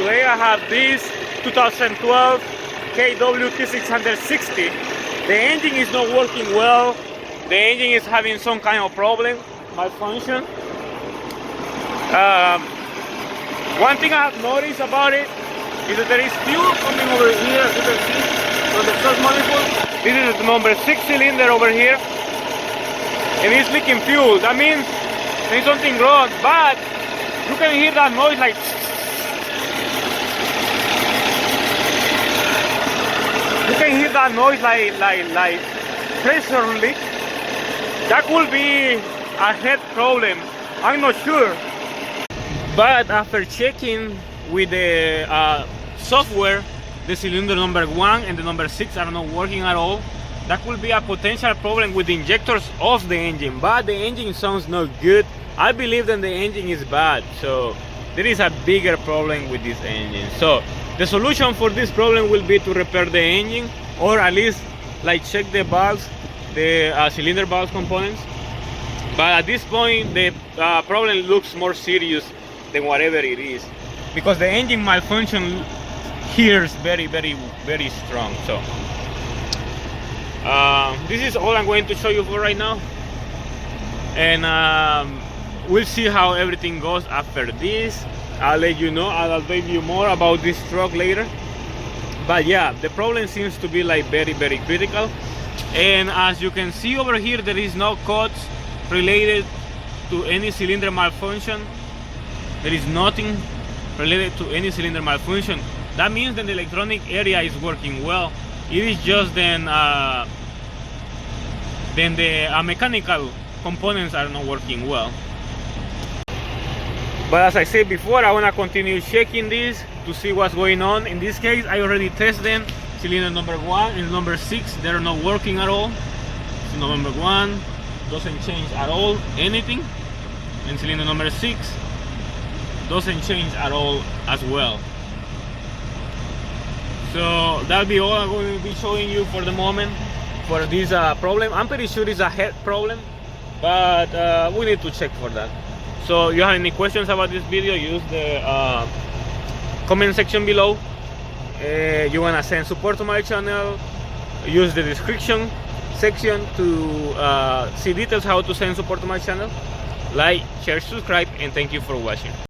today I have this 2012 KWT660. The engine is not working well. The engine is having some kind of problem, malfunction. One thing I have noticed about it is that there is fuel coming over here, as you can see, from the exhaust manifold. This is the number 6 cylinder over here, and it's leaking fuel. That means there's something wrong, but you can hear that noise like pressure leak. That could be a head problem, I'm not sure. But after checking with the software, the cylinder number 1 and the number 6 are not working at all. That could be a potential problem with the injectors of the engine, but the engine sounds not good. I believe that the engine is bad, so there is a bigger problem with this engine. So the solution for this problem will be to repair the engine, or at least like check the valves, the cylinder valve components. But at this point the problem looks more serious than whatever it is, because the engine malfunction here is very strong. So this is all I'm going to show you for right now, and we'll see how everything goes after this. I'll let you know, I'll tell you more about this truck later. But yeah, the problem seems to be like very critical, and as you can see over here, there is no codes related to any cylinder malfunction. There is nothing related to any cylinder malfunction. That means that the electronic area is working well. It is just then the mechanical components are not working well. But as I said before, I want to continue checking this to see what's going on. In this case, I already tested them. Cylinder number 1 and number 6, they're not working at all. So number 1 doesn't change at all anything, and cylinder number 6 doesn't change at all as well. So that'll be all I'm going to be showing you for the moment for this problem. I'm pretty sure it's a head problem, but we need to check for that. So if you have any questions about this video, use the comment section below. You want to send support to my channel, use the description section to see details how to send support to my channel. Like, share, subscribe, and thank you for watching.